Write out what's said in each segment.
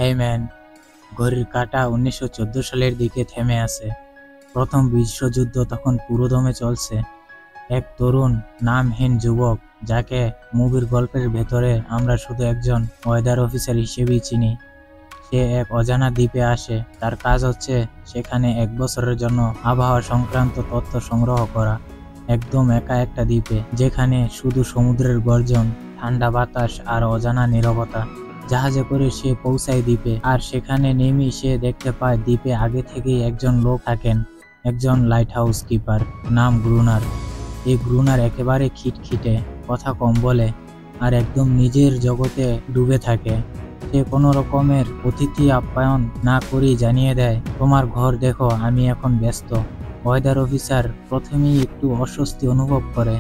এই ম্যান, ঘড়ির কাঁটা 1914 সালের দিকে থেমে আছে। প্রথম বিশ্বযুদ্ধ তখন পুরোদমে চলছে। এক তরুণ নামহীন যুবক, যাকে মুভির গল্পের ভেতরে আমরা শুধু একজন ওয়েদার অফিসার হিসেবেই চিনি, সে এক অজানা দ্বীপে আসে। তার কাজ হচ্ছে সেখানে 1 বছরের জন্য আবহাওয়া সংক্রান্ত তথ্য সংগ্রহ করা। একদম একা একটা দ্বীপে, যেখানে শুধু সমুদ্রের গর্জন, ঠান্ডা বাতাস আর অজানা নীরবতা। জাহাজে করে সে পৌঁছায় দ্বীপে, আর সেখানে নেমেই সে দেখতে পায় দ্বীপে আগে থেকেই একজন লোক থাকেন, একজন লাইট হাউস কিপার, নাম গ্রুনার। এই গ্রুনার একেবারে খিটখিটে, কথা কম বলে, আর একদম নিজের জগতে ডুবে থাকে। সে কোনো রকমের অতিথি আপ্যায়ন না করেই জানিয়ে দেয়, তোমার ঘর দেখো, আমি এখন ব্যস্ত। ওয়েদার অফিসার প্রথমেই একটু অস্বস্তি অনুভব করে।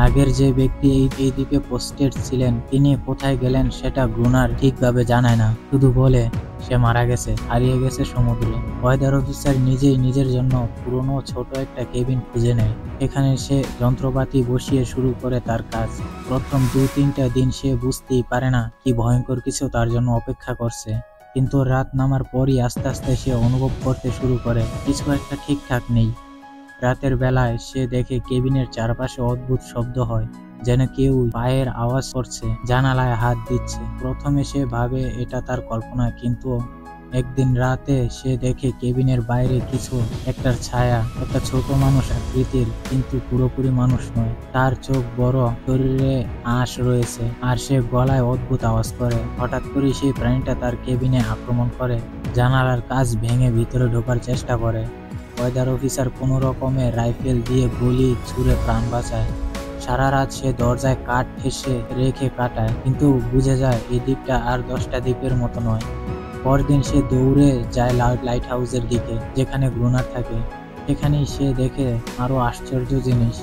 আগের যে ব্যক্তি এই দ্বীপে পোস্টেড ছিলেন, তিনি কোথায় গেলেন সেটা গ্রুনার ঠিকভাবে জানায় না, শুধু বলে সে মারা গেছে, হারিয়ে গেছে সমুদ্রে। ওয়েদার অফিসার নিজেই নিজের জন্য পুরনো ছোট একটা কেবিন খুঁজে নেয়। এখানে সে যন্ত্রপাতি বসিয়ে শুরু করে তার কাজ। প্রথম 2-3টা দিন সে বুঝতেই পারে না কি ভয়ঙ্কর কিছু তার জন্য অপেক্ষা করছে, কিন্তু রাত নামার পরই আস্তে আস্তে সে অনুভব করতে শুরু করে কিছু একটা ঠিকঠাক নেই। রাতের বেলায় সে দেখে কেবিনের চারপাশে অদ্ভুত শব্দ হয়, যেন কেউ পায়ের আওয়াজ করছে, জানালায় হাত দিচ্ছে। প্রথমে সে ভাবে এটা তার কল্পনা, কিন্তু একদিন রাতে সে দেখে কেবিনের বাইরে কিছু একটার ছায়া, একটা ছোট মানুষ আকৃতির, কিন্তু পুরোপুরি মানুষ নয়। তার চোখ বড়, শরীরে আঁশ রয়েছে, আর সে গলায় অদ্ভুত আওয়াজ করে। হঠাৎ করে সেই প্রাণীটা তার কেবিনে আক্রমণ করে, জানালার কাঁচ ভেঙে ভিতরে ঢোকার চেষ্টা করে। ওয়েদার অফিসার কোনো রকমে রাইফেল দিয়ে গুলি ছুড়ে প্রাণ বাঁচায়। সারা রাত সে দরজায় কাঠ ঠেসে রেখে কাটায়, কিন্তু বুঝে যায় এই দ্বীপটা আর 10টা দ্বীপের মতো নয়। পরদিন সে দৌড়ে যায় লাইট হাউসের দিকে, যেখানে গ্রুনার থাকে। এখানেই সে দেখে আরো আশ্চর্য জিনিস।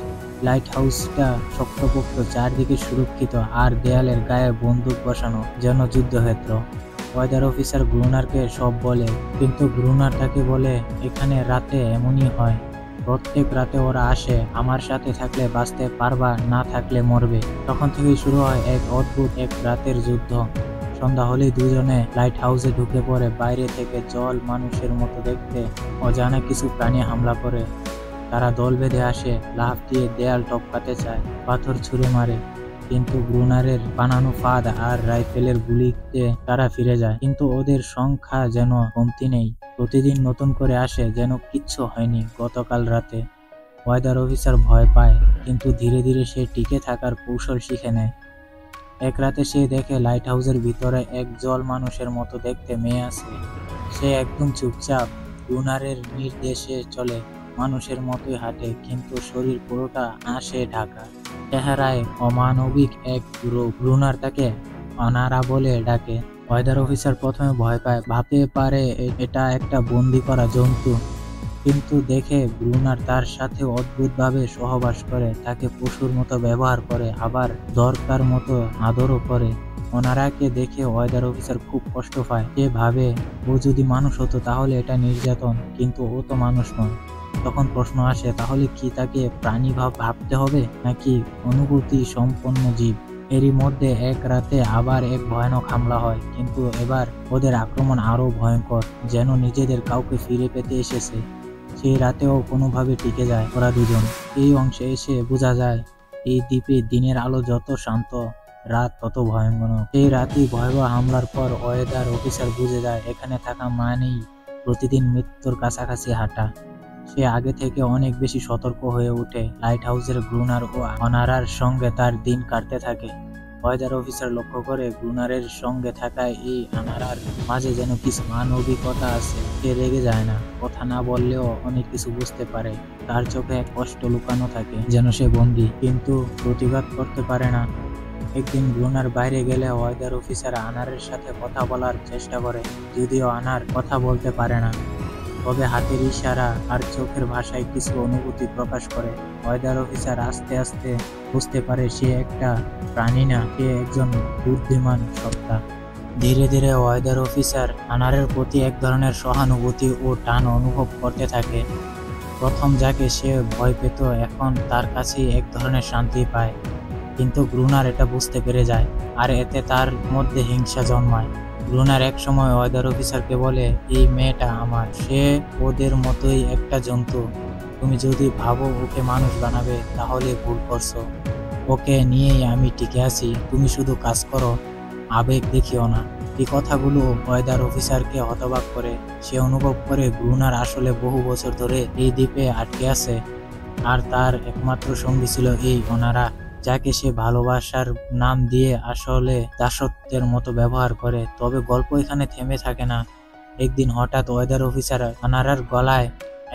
লাইট হাউসটা শক্তপোক্ত, চারদিকে সুরক্ষিত, আর দেয়ালের গায়ে বন্দুক বসানো, যেন যুদ্ধক্ষেত্র। ওয়েদার অফিসার গ্রুনারকে সব বলে, কিন্তু গ্রুনার তাকে বলে, এখানে রাতে এমনই হয়। প্রত্যেক রাতে ওরা আসে, আমার সাথে থাকলে বাঁচতে পারবা, না থাকলে মরবে। তখন থেকেই শুরু হয় এক অদ্ভুত এক রাতের যুদ্ধ। সন্ধ্যা হলেই দুজনে লাইট হাউসে ঢুকে পড়ে। বাইরে থেকে জল মানুষের মতো দেখতে অজানা কিছু প্রাণী হামলা করে। তারা দল বেঁধে আসে, লাফ দিয়ে দেয়াল টপকাতে চায়, পাথর ছুঁড়ে মারে, কিন্তু গ্রুনারের বানানো ফাঁদ আর রাইফেলের গুলিতে তারা ফিরে যায়। কিন্তু ওদের সংখ্যা যেন কমতি নেই, প্রতিদিন নতুন করে আসে, যেন কিচ্ছু হয়নি গতকাল রাতে। ওয়েদার অফিসার ভয় পায়, কিন্তু ধীরে ধীরে সে টিকে থাকার কৌশল শিখে নেয়। এক রাতে সে দেখে লাইট হাউসের ভিতরে এক জল মানুষের মতো দেখতে মেয়ে আছে। সে একদম চুপচাপ, গ্রুনারের নির্দেশে চলে, মানুষের মতোই হাঁটে, কিন্তু শরীর পুরোটা আঁশে ঢাকা। চেহারায় অমানবিক এক রূপ। গ্রুনার তাকে অনারা বলে ডাকে। ওয়েদার অফিসার প্রথমে ভয় পায়, ভাবতে পারে এটা একটা বন্দি করা জন্তু, কিন্তু দেখে গ্রুনার তার সাথে অদ্ভুতভাবে সহবাস করে, তাকে পশুর মতো ব্যবহার করে, আবার দরকার মতো আদরও করে। ওনারাকে দেখে ওয়েদার অফিসার খুব কষ্ট পায়। সে ভাবে ও যদি মানুষ হতো তাহলে এটা নির্যাতন, কিন্তু ও তো মানুষ নয়। তখন প্রশ্ন আসে, তাহলে কি তাকে প্রাণী ভাবতে হবে, নাকি অনুভূতি সম্পন্ন জীব? এরই মধ্যে এক রাতে আবার এক ভয়ানক হামলা হয়, কিন্তু এবার ওদের আক্রমণ আরো ভয়ঙ্কর, যেন নিজেদের কাউকে ফিরে পেতে এসেছে। সেই রাতেও কোনোভাবে টিকে যায় ওরা দুজন। এই অংশে এসে বোঝা যায়, এই দ্বীপে দিনের আলো যত শান্ত, রাত তত ভয়ঙ্কর। সেই রাতেই ভয়াবহ হামলার পর ওয়েদার অফিসার বুঝে যায়, এখানে থাকা মানেই প্রতিদিন মৃত্যুর কাছাকাছি হাঁটা। সে আগে থেকে অনেক বেশি সতর্ক হয়ে ওঠে। লাইট হাউসের গ্রুনার ও অনারার সঙ্গে তার দিন কাটতে থাকে। ওয়েদার অফিসার লক্ষ্য করে গ্রুনারের সঙ্গে থাকায় এই অনারার মাঝে যেন কিছু মানবিকতা আছে। সে রেগে যায় না, কথা না বললেও অনেক কিছু বুঝতে পারে। তার চোখে এক কষ্ট লুকানো থাকে, যেন সে বন্দী, কিন্তু প্রতিবাদ করতে পারে না। একদিন গ্রুনার বাইরে গেলে ওয়েদার অফিসার আনারের সাথে কথা বলার চেষ্টা করে, যদিও আনার কথা বলতে পারে না, তবে হাতের ইশারা আর চোখের ভাষায় কিছু অনুভূতি প্রকাশ করে। ওয়েদার অফিসার আস্তে আস্তে বুঝতে পারে সে একটা প্রাণী না, সে একজন বুদ্ধিমান সত্তা। ধীরে ধীরে ওয়েদার অফিসার আনারের প্রতি এক ধরনের সহানুভূতি ও টান অনুভব করতে থাকে। প্রথম যাকে সে ভয় পেত, এখন তার কাছেই এক ধরনের শান্তি পায়। কিন্তু গ্রুনার এটা বুঝতে পেরে যায়, আর এতে তার মধ্যে হিংসা জন্মায়। রুনার এক সময় ওয়েদার অফিসারকে বলে, এই মেয়েটা আমার, সে ওদের মতোই একটা জন্তু। তুমি যদি ভাবো ওকে মানুষ বানাবে তাহলে ভুল করছো। ওকে নিয়েই আমি টিকে আছি, তুমি শুধু কাজ করো, আবেগ দেখিও না। এই কথাগুলো ওয়েদার অফিসারকে হতবাক করে। সে অনুভব করে ব্রুনার আসলে বহু বছর ধরে এই দ্বীপে আটকে আছে, আর তার একমাত্র সঙ্গী ছিল এই অনারা, যাকে সে ভালোবাসার নাম দিয়ে আসলে দাসত্বের মতো ব্যবহার করে। তবে গল্প এখানে থেমে থাকে না। একদিন হঠাৎ ওয়েদার অফিসার অনারার গলায়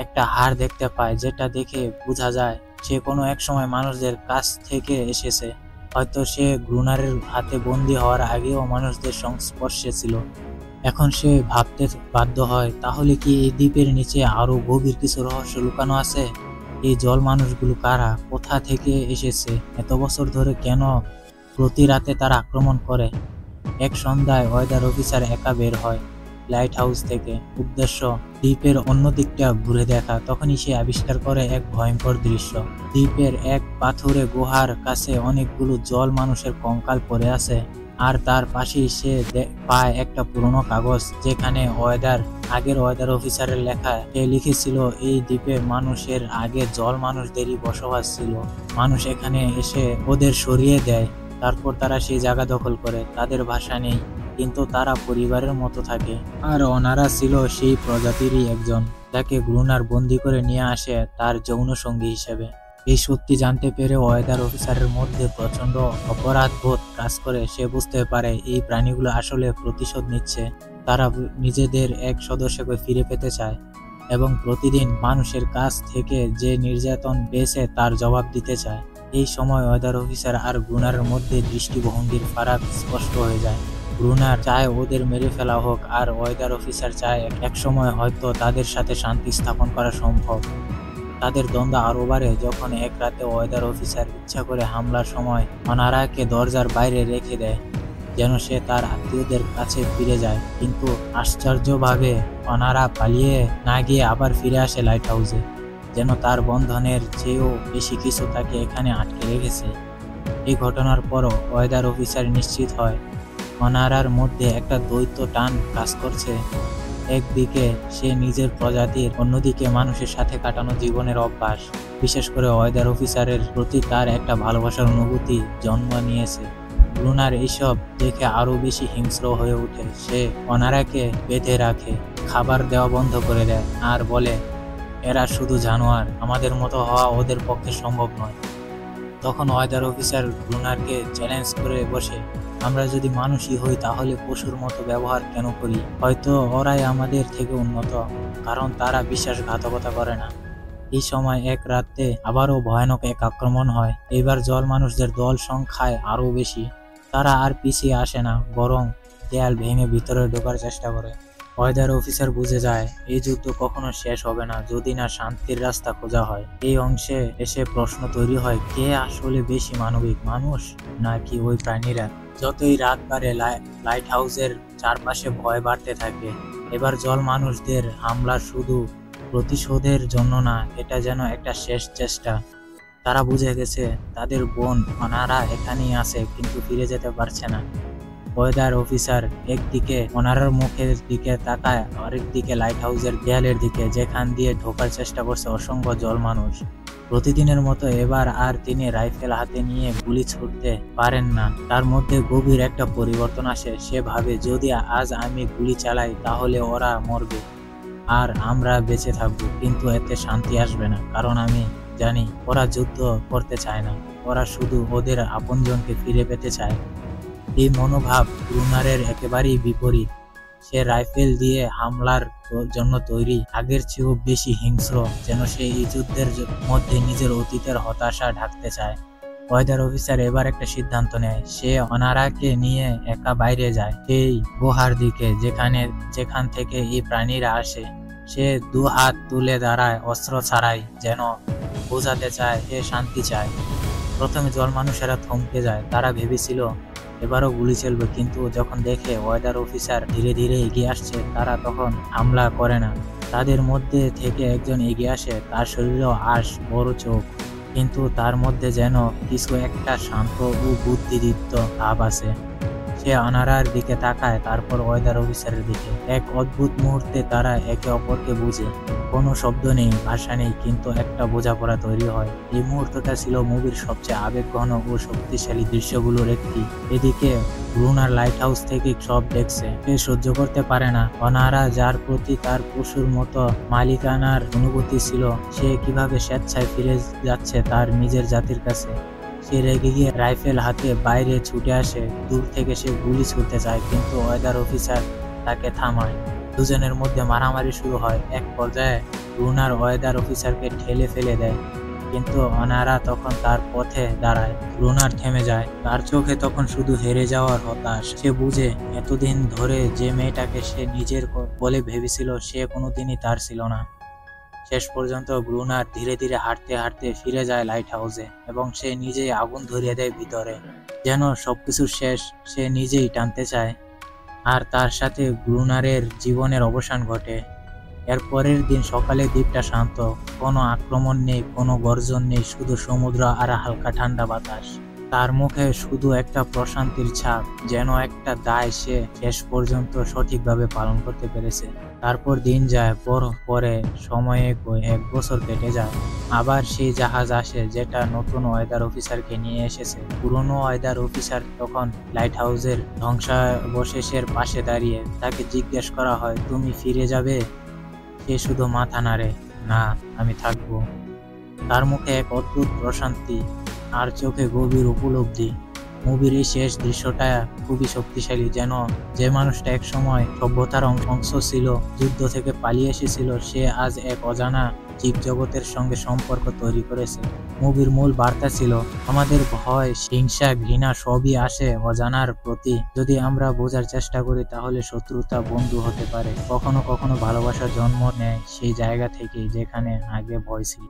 একটা হার দেখতে পায়, যেটা দেখে বোঝা যায় সে কোনো এক সময় মানুষদের কাছ থেকে এসেছে। হয়তো সে গ্রুনারের হাতে বন্দী হওয়ার আগেও মানুষদের সংস্পর্শে ছিল। এখন সে ভাবতে বাধ্য হয়, তাহলে কি এই দ্বীপের নিচে আরো গভীর কিছু রহস্য লুকানো আছে? এই জল মানুষগুলো কারা, কোথা থেকে এসেছে, এত বছর ধরে কেন প্রতি রাতে তারা আক্রমণ করে? এক সন্ধ্যায় ওয়েদার অফিসার একা বের হয় লাইট হাউস থেকে, উদ্দেশ্য দ্বীপের অন্য দিকটা ঘুরে দেখা। তখনই সে আবিষ্কার করে এক ভয়ঙ্কর দৃশ্য। দ্বীপের এক পাথুরে গুহার কাছে অনেকগুলো জল মানুষের কঙ্কাল পড়ে আছে, আর তার পাশেই সে পায় একটা পুরনো কাগজ, যেখানে আগের ওয়েদার অফিসারের লেখা। সে লিখেছিল, এই দ্বীপে মানুষের আগে জল মানুষদেরই বসবাস ছিল। মানুষ এখানে এসে ওদের সরিয়ে দেয়, তারপর তারা সেই জায়গা দখল করে। তাদের ভাষা নেই, কিন্তু তারা পরিবারের মতো থাকে। আর ওনারা ছিল সেই প্রজাতিরই একজন, যাকে গ্রুনার বন্দি করে নিয়ে আসে তার যৌন সঙ্গী হিসেবে। এই সত্যি জানতে পেরে ওয়েদার অফিসারের মধ্যে প্রচন্ড অপরাধবোধ কাজ করে। সে বুঝতে পারে এই প্রাণীগুলো আসলে প্রতিশোধ নিচ্ছে। তারা নিজেদের এক সদস্যকে ফিরে পেতে চায় এবং প্রতিদিন মানুষের কাছ থেকে যে নির্যাতন পেয়েছে তার জবাব দিতে চায়। এই সময় ওয়েদার অফিসার আর গ্রুনারের মধ্যে দৃষ্টিভঙ্গির ফারাক স্পষ্ট হয়ে যায়। গ্রুনার চায় ওদের মেরে ফেলা হোক, আর ওয়েদার অফিসার চায় একসময় হয়তো তাদের সাথে শান্তি স্থাপন করা সম্ভব। তাদের দ্বন্দ্ব আরো বাড়ে যখন এক রাতে ওয়েদার অফিসার ইচ্ছা করে হামলার সময় অনারাকে দরজার বাইরে রেখে দেয়, যেন সে তার আত্মীয়দের কাছে ফিরে যায়। কিন্তু আশ্চর্যভাবে অনারা পালিয়ে না গিয়ে আবার ফিরে আসে লাইট হাউসে, যেন তার বন্ধনের চেয়েও বেশি কিছু তাকে এখানে আটকে রেখেছে। এই ঘটনার পর ওয়েদার অফিসার নিশ্চিত হয় অনারার মধ্যে একটা দ্বৈত টান কাজ করছে। একদিকে সে নিজের প্রজাতির, অন্যদিকে মানুষের সাথে কাটানো জীবনের অভ্যাস। বিশেষ করে ওয়েদার অফিসারের প্রতি তার একটা ভালোবাসার অনুভূতি জন্ম নিয়েছে। ব্রুনার এইসব দেখে আরো বেশি হিংস্র হয়ে ওঠে। সে অনারাকে বেঁধে রাখে, খাবার দেওয়া বন্ধ করে দেয়, আর বলে, এরা শুধু জানোয়ার, আমাদের মতো হওয়া ওদের পক্ষে সম্ভব নয়। তখন ওয়েদার অফিসার ব্রুনারকে চ্যালেঞ্জ করে বসে, আমরা যদি মানুষই হই তাহলে পশুর মতো ব্যবহার কেন করি? হয়তো ওরাই আমাদের থেকে উন্নত, কারণ তারা বিশ্বাসঘাতকতা করে না। এই সময় এক রাতে আবারও ভয়ানক এক আক্রমণ হয়। এবার জল মানুষদের দল সংখ্যায় আরো বেশি। তারা আর পিছিয়ে আসে না, বরং দেয়াল ভেঙে ভিতরে ঢোকার চেষ্টা করে। ওয়েদার অফিসার বুঝে যায় এই যুদ্ধ কখনো শেষ হবে না যদি না শান্তির রাস্তা খোঁজা হয়। এই অংশে এসে প্রশ্ন তৈরি হয়, কে আসলে বেশি মানবিক, মানুষ নাকি ওই প্রাণীরা? যতই রাত বাড়ে লাইট হাউসের চারপাশে ভয় বাড়তে থাকে। এবার জল মানুষদের হামলা শুধু প্রতিশোধের জন্য না, এটা যেন একটা শেষ চেষ্টা। তারা বুঝে গেছে তাদের বোন অনারা এখানেই আছে, কিন্তু ফিরে যেতে পারছে না। ওয়েদার অফিসার একদিকে অনারার মুখের দিকে তাকায়, আরেকদিকে লাইট হাউসের দেয়ালের দিকে, যেখান দিয়ে ঢোকার চেষ্টা করছে অসংখ্য জল মানুষ। প্রতিদিনের মতো এবার আর তিনি রাইফেল হাতে নিয়ে গুলি ছুড়তে পারেন না। তার মধ্যে গভীর একটা পরিবর্তন আসে। সে ভাবে, যদি আজ আমি গুলি চালাই তাহলে ওরা মরবে আর আমরা বেঁচে থাকবো, কিন্তু এতে শান্তি আসবে না, কারণ আমি জানি ওরা যুদ্ধ করতে চায় না, ওরা শুধু ওদের আপনজনকে ফিরে পেতে চায়। এই মনোভাব ব্রুনারের একেবারেই বিপরীত। সে রাইফেল দিয়ে হামলার জন্য তৈরি, আগের চেয়েও বেশি হিংস্র, যেন সে এই যুদ্ধের মধ্যে নিজের অতীতের হতাশা ঢাকতে চায়। ওয়েদার অফিসার এবার একটা সিদ্ধান্ত নেয়। সে অনারাকে নিয়ে একা বাইরে যায়, সেই গুহার দিকে যেখান থেকে এই প্রাণীরা আসে। সে দু হাত তুলে দাঁড়ায়, অস্ত্র ছাড়াই, যেন বোঝাতে চায় সে শান্তি চায়। প্রথমে জল মানুষেরা থমকে যায়। তারা ভেবেছিল এবারও গুলি চলবে, কিন্তু যখন দেখে ওয়েদার অফিসার ধীরে ধীরে এগিয়ে আসছে, তারা তখন হামলা করে না। তাদের মধ্যে থেকে একজন এগিয়ে আসে, তার শরীরেও আঁশ, বড় চোখ, কিন্তু তার মধ্যে যেন কিছু একটা শান্ত ও বুদ্ধিদীপ্ত ভাব আছে। সে অনারার দিকে তাকায়, তারপর ওয়েদার অফিসারের দিকে। এক অদ্ভুত মুহূর্তে তারা একে অপরকে বুঝে। কোনো শব্দ নেই, ভাষা নেই, কিন্তু একটা বোঝাপড়া তৈরি হয়। এই মুহূর্তটা ছিল মুভির সবচেয়ে আবেগঘন ও শক্তিশালী দৃশ্যগুলোর একটি। এদিকে ব্রুনার লাইট হাউস থেকে সব দেখছে। সে সহ্য করতে পারে না। অনারা, যার প্রতি তার পশুর মতো মালিকানার অনুভূতি ছিল, সে কিভাবে স্বেচ্ছায় ফিরে যাচ্ছে তার নিজের জাতির কাছে। সে রেগে গিয়ে রাইফেল হাতে বাইরে ছুটে আসে। দূর থেকে সে গুলি ছুটতে চায়, কিন্তু ওয়েদার অফিসার তাকে থামায়। দুজনের মধ্যে মারামারি শুরু হয়। এক পর্যায়ে ব্রুনার ওয়েদার অফিসারকে ঠেলে ফেলে দেয়, কিন্তু অনারা তখন তার পথে দাঁড়ায়। ব্রুনার থেমে যায়, তার চোখে তখন শুধু হেরে যাওয়ার হতাশ। সে বুঝে এতদিন ধরে যে মেয়েটাকে সে নিজের বলে ভেবেছিল, সে কোনোদিনই তার ছিল না। শেষ পর্যন্ত ব্রুনার ধীরে ধীরে হাঁটতে হাঁটতে ফিরে যায় লাইট হাউসে, এবং সে নিজেই আগুন ধরিয়ে দেয় ভিতরে। যেন সবকিছু শেষ, সে নিজেই টানতে চায়, আর তার সাথে ব্রুনারের জীবনের অবসান ঘটে। এর পরের দিন সকালে দ্বীপটা শান্ত। কোনো আক্রমণ নেই, কোনো গর্জন নেই, শুধু সমুদ্র আর হালকা ঠান্ডা বাতাস। তার মুখে শুধু একটা প্রশান্তির ছাপ, যেন একটা দায় সে শেষ পর্যন্ত সঠিকভাবে পালন করতে পেরেছে। তারপর দিন যায়, পরে সময়ে 1 বছর কেটে যায়। আবার সেই জাহাজ আসে, যেটা নতুন ওয়েদার অফিসারকে নিয়ে এসেছে। পুরনো ওয়েদার অফিসার তখন লাইট হাউসের ধ্বংসাবশেষের পাশে দাঁড়িয়ে। তাকে জিজ্ঞেস করা হয়, তুমি ফিরে যাবে? সে শুধু মাথা নাড়ে, না, আমি থাকবো। তার মুখে এক অদ্ভুত প্রশান্তি, আর চোখে গভীর উপলব্ধি। মুভির এই শেষ দৃশ্যটা খুবই শক্তিশালী। যেন যে মানুষটা একসময় সভ্যতার অংশ ছিল, যুদ্ধ থেকে পালিয়ে এসেছিল, সে আজ এক অজানা জীবজগতের সঙ্গে সম্পর্ক তৈরি করেছে। মুভির মূল বার্তা ছিল, আমাদের ভয়, হিংসা, ঘৃণা সবই আসে অজানার প্রতি। যদি আমরা বোঝার চেষ্টা করি, তাহলে শত্রুতা বন্ধু হতে পারে। কখনো কখনো ভালোবাসা জন্ম নেয় সেই জায়গা থেকেই, যেখানে আগে ভয় ছিল।